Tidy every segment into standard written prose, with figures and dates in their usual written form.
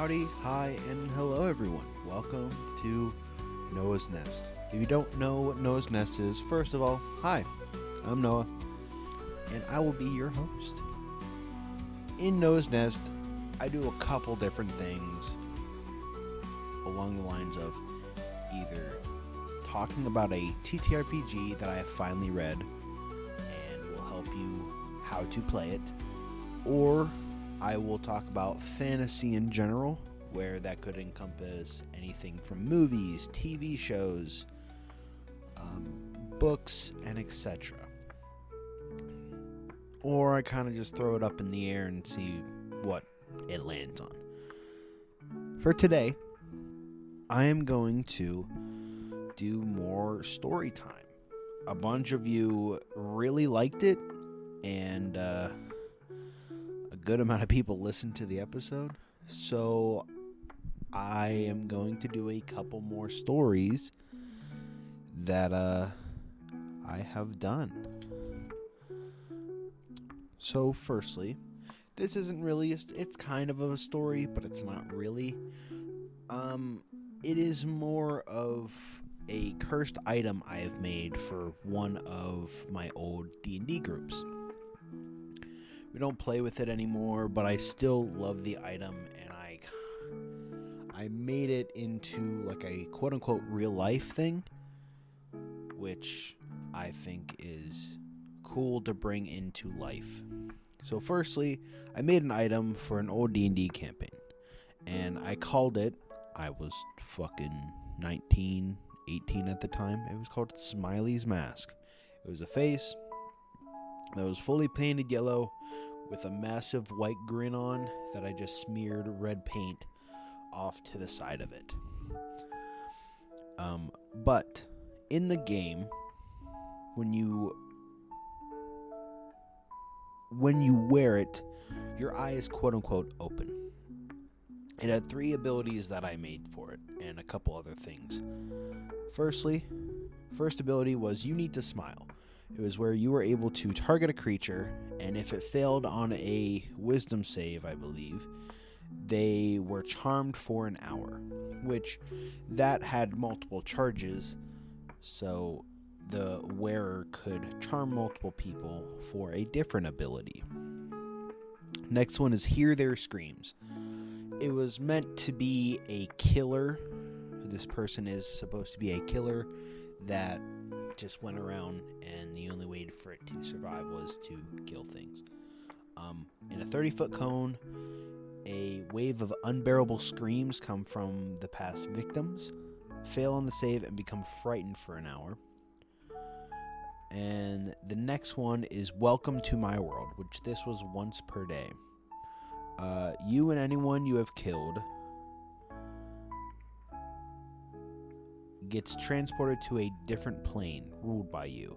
Howdy, hi, and hello everyone. Welcome to Noah's Nest. If you don't know what Noah's Nest is, first of all, hi, I'm Noah, and I will be your host. In Noah's Nest, I do a couple different things along the lines of either talking about a TTRPG that I have finally read and will help you how to play it, or I will talk about fantasy in general, where that could encompass anything from movies, TV shows, books, and etc. Or I kind of just throw it up in the air and see what it lands on. For today, I am going to do more story time. A bunch of you really liked it, and a good amount of people listened to the episode, so I am going to do a couple more stories that I have done. So firstly, this isn't really it's kind of a story, but it's not really. It is more of a cursed item I have made for one of my old D&D groups. We don't play with it anymore, but I still love the item, and I made it into like a quote-unquote real-life thing, which I think is cool to bring into life. So firstly, I made an item for an old D&D campaign, and I called it, I was fucking 19, 18 at the time, it was called Smiley's Mask. It was a face that was fully painted yellow with a massive white grin on that I just smeared red paint off to the side of it. But in the game, when you wear it, your eye is quote-unquote open. It had 3 abilities that I made for it, and a couple other things. First ability was you need to smile. It was where you were able to target a creature, and if it failed on a wisdom save, I believe, they were charmed for an hour, which that had multiple charges, so the wearer could charm multiple people for a different ability. Next one is Hear Their Screams. It was meant to be a killer. This person is supposed to be a killer that just went around, and the only way for it to survive was to kill things. In a 30-foot cone, a wave of unbearable screams come from the past victims, fail on the save, and become frightened for an hour. And the next one is Welcome to My World, which this was once per day. You and anyone you have killed gets transported to a different plane ruled by you,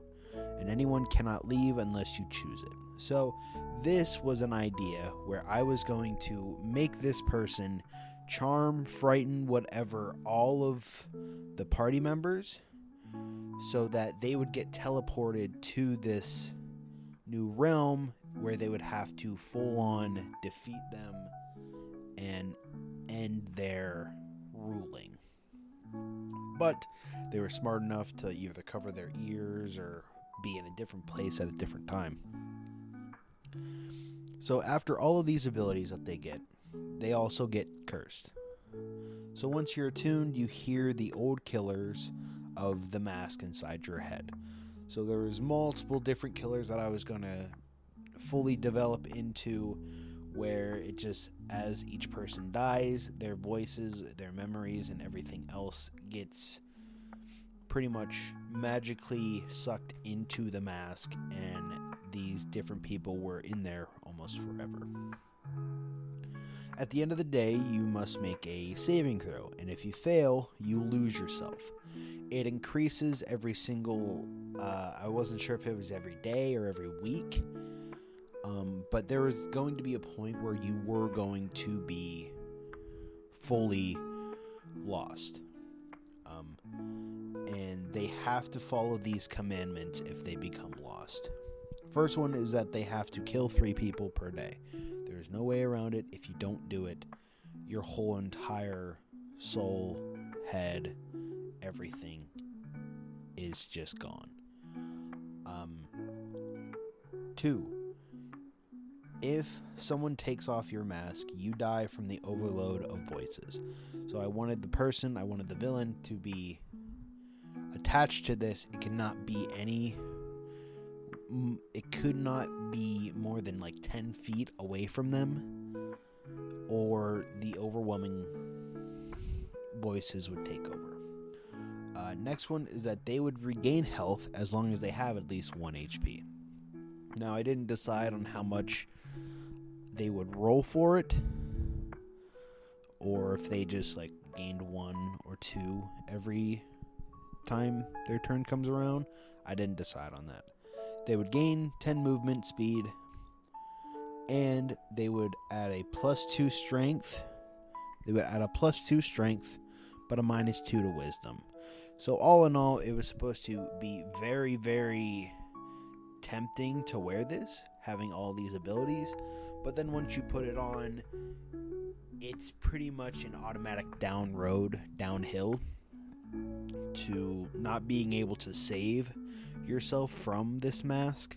and anyone cannot leave unless you choose it. So this was an idea where I was going to make this person charm, frighten, whatever, all of the party members, so that they would get teleported to this new realm where they would have to full on defeat them and end their ruling. But they were smart enough to either cover their ears or be in a different place at a different time. So after all of these abilities that they get, they also get cursed. So once you're attuned, you hear the old killers of the mask inside your head. So there was multiple different killers that I was going to fully develop into, where it just, as each person dies, their voices, their memories, and everything else gets pretty much magically sucked into the mask, and these different people were in there almost forever. At the end of the day, you must make a saving throw, and if you fail, you lose yourself. It increases every single, I wasn't sure if it was every day or every week, but there was going to be a point where you were going to be fully lost. And they have to follow these commandments if they become lost. First one is that they have to kill 3 people per day. There's no way around it. If you don't do it, your whole entire soul, head, everything is just gone. 2, if someone takes off your mask, you die from the overload of voices. So I wanted the villain to be attached to this. It could not be more than like 10 feet away from them, or the overwhelming voices would take over. Next one is that they would regain health as long as they have at least 1 HP. Now, I didn't decide on how much they would roll for it, or if they just like gained 1 or 2 every time their turn comes around. I didn't decide on that. They would gain 10 movement speed, and they would add a +2 strength. But a -2 to wisdom. So all in all, it was supposed to be very, very tempting to wear this, having all these abilities. But then once you put it on, it's pretty much an automatic downhill to not being able to save yourself from this mask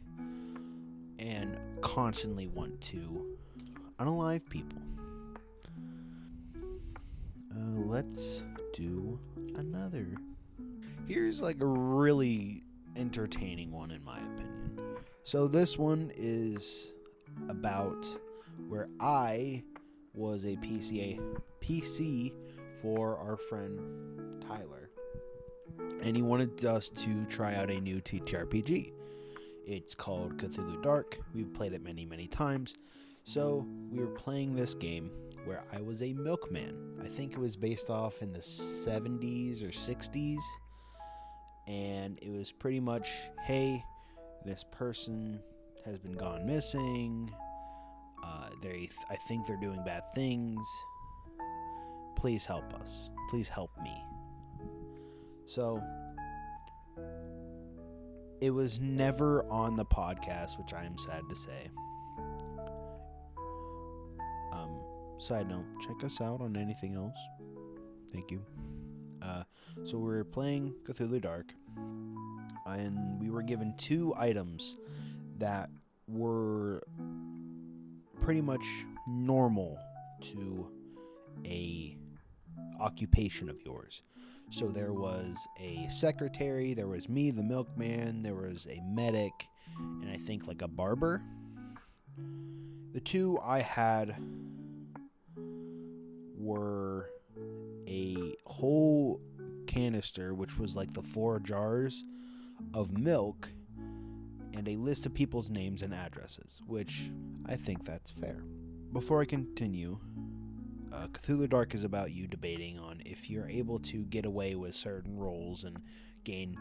and constantly want to unalive people. Let's do another. Here's like a really entertaining one in my opinion. So this one is about where I was a PC for our friend Tyler, and he wanted us to try out a new TTRPG. It's called Cthulhu Dark. We've played it many, many times. So we were playing this game where I was a milkman. I think it was based off in the 70s or 60s. And it was pretty much, hey, this person has been gone missing. I think they're doing bad things. Please help us. Please help me. So it was never on the podcast, which I am sad to say. Side note, check us out on anything else. Thank you. So we were playing Cthulhu Dark, and we were given 2 items that were pretty much normal to a occupation of yours. So there was a secretary, there was me, the milkman, there was a medic, and I think like a barber. The 2 I had were a whole canister, which was like the 4 jars of milk, and a list of people's names and addresses, which I think that's fair. Before I continue, Cthulhu Dark is about you debating on if you're able to get away with certain roles and gain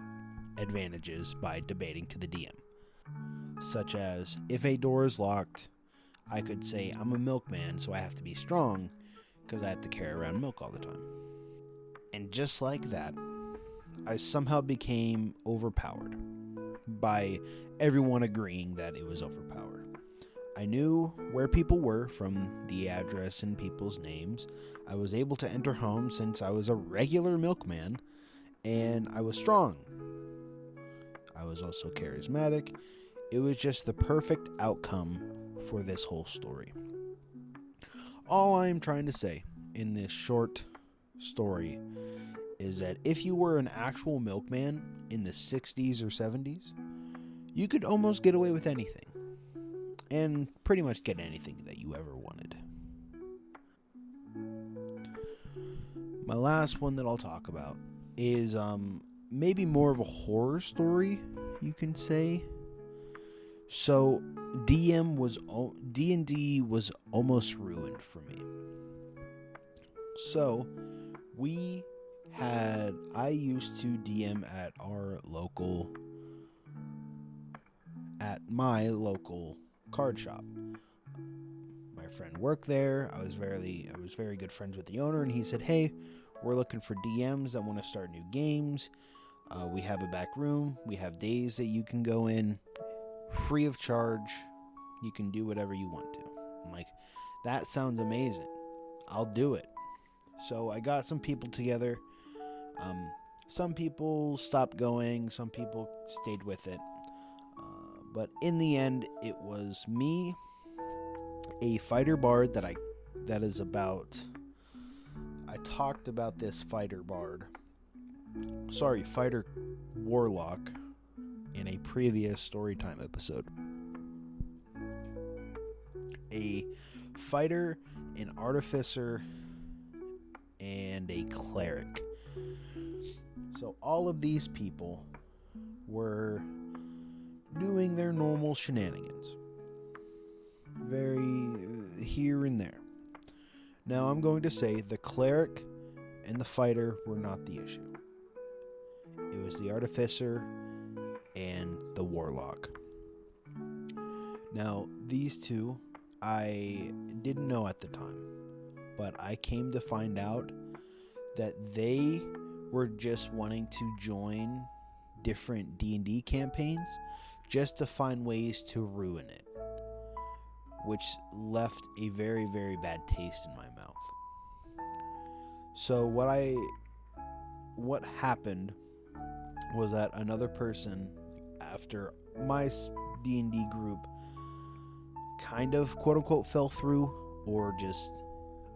advantages by debating to the DM. Such as, if a door is locked, I could say I'm a milkman, so I have to be strong because I have to carry around milk all the time. And just like that, I somehow became overpowered by everyone agreeing that it was overpowered. I knew where people were from the address and people's names. I was able to enter homes since I was a regular milkman, and I was strong. I was also charismatic. It was just the perfect outcome for this whole story. All I am trying to say in this short story is that if you were an actual milkman in the 60s or 70s, you could almost get away with anything. And pretty much get anything that you ever wanted. My last one that I'll talk about is maybe more of a horror story, you can say. So D&D was almost ruined for me. So I used to DM at my local card shop. My friend worked there. I was very good friends with the owner, and he said, hey, we're looking for DMs that want to start new games. We have a back room. We have days that you can go in free of charge. You can do whatever you want to. I'm like, that sounds amazing. I'll do it. So I got some people together. Some people stopped going, some people stayed with it. But in the end, it was me, a fighter bard I talked about this fighter warlock in a previous Storytime episode. A fighter, an artificer, and a cleric. So all of these people were doing their normal shenanigans. Very here and there. Now I'm going to say the cleric and the fighter were not the issue. It was the artificer and the warlock. Now these two I didn't know at the time, but I came to find out that they were just wanting to join different D&D campaigns just to find ways to ruin it, which left a very, very bad taste in my mouth. So what happened was that another person, after my D&D group kind of quote-unquote fell through, or just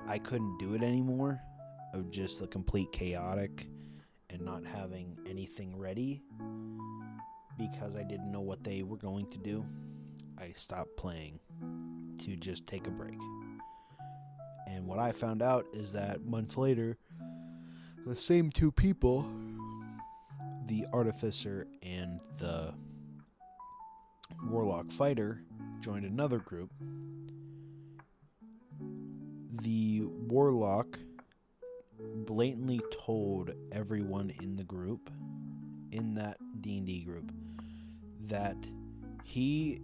I couldn't do it anymore, of just the complete chaotic and not having anything ready because I didn't know what they were going to do, I stopped playing to just take a break. And what I found out is that months later, the same two people, the artificer and the warlock fighter, joined another group. The warlock blatantly told everyone in the group, in that D&D group, that he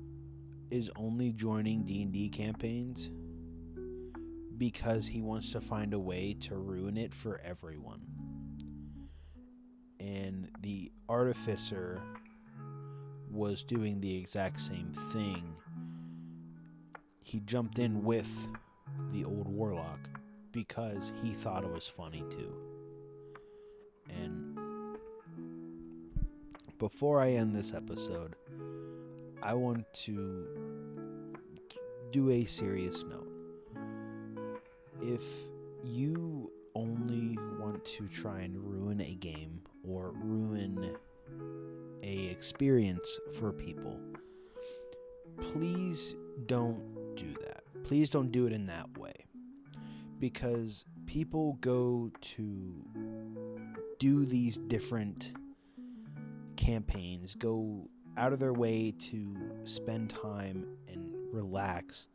is only joining D&D campaigns because he wants to find a way to ruin it for everyone. And the artificer was doing the exact same thing. He jumped in with the old warlock because he thought it was funny too. And before I end this episode, I want to do a serious note. If you only want to try and ruin a game or ruin a experience for people, please don't do that. Please don't do it in that way. Because people go to do these different campaigns, go out of their way to spend time and relax,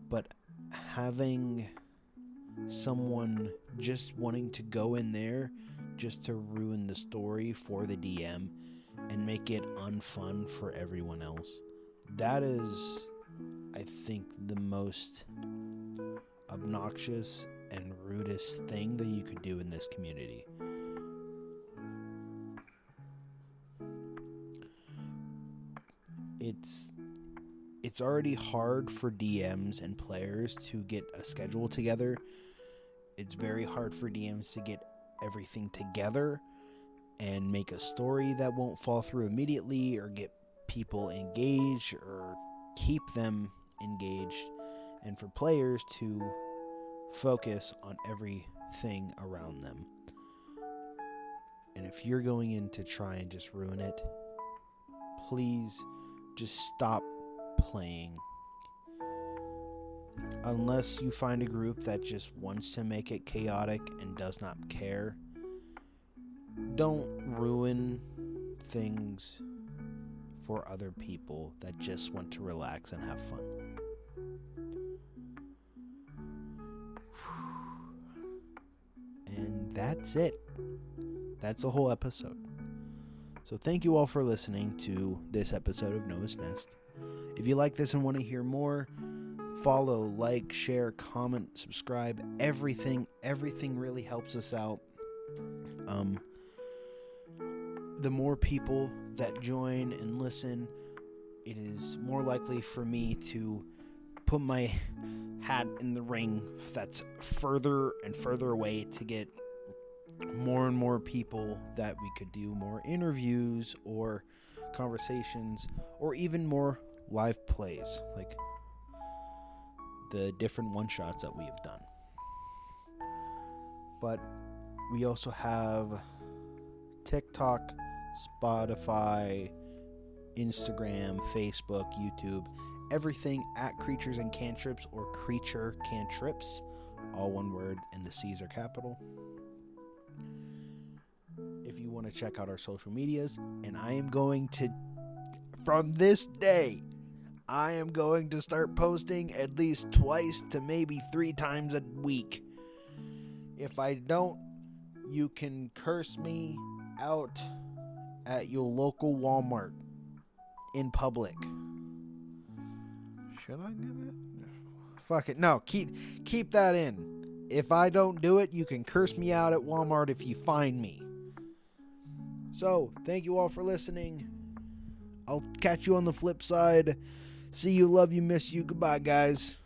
but having someone just wanting to go in there just to ruin the story for the DM and make it unfun for everyone else, that is, I think, the most obnoxious and rudest thing that you could do in this community. It's already hard for DMs and players to get a schedule together. It's very hard for DMs to get everything together and make a story that won't fall through immediately, or get people engaged or keep them engaged, and for players to focus on everything around them. And if you're going in to try and just ruin it, please just stop playing. Unless you find a group that just wants to make it chaotic and does not care, don't ruin things for other people that just want to relax and have fun. And that's it. That's the whole episode. So thank you all for listening to this episode of Noah's Nest. If you like this and want to hear more, follow, like, share, comment, subscribe. Everything really helps us out. The more people that join and listen, it is more likely for me to put my hat in the ring that's further and further away to get more and more people that we could do more interviews or conversations or even more live plays, like the different one-shots that we have done. But we also have TikTok, Spotify, Instagram, Facebook, YouTube, everything at Creatures and Cantrips or Creature Cantrips, all one word, and the C's are capital. If you want to check out our social medias, and I am going to, from this day, I am going to start posting at least twice to maybe 3 times a week. If I don't, you can curse me out at your local Walmart in public. Should I do that? Fuck it. No, keep that in. If I don't do it, you can curse me out at Walmart if you find me. So, thank you all for listening. I'll catch you on the flip side. See you, love you, miss you. Goodbye, guys.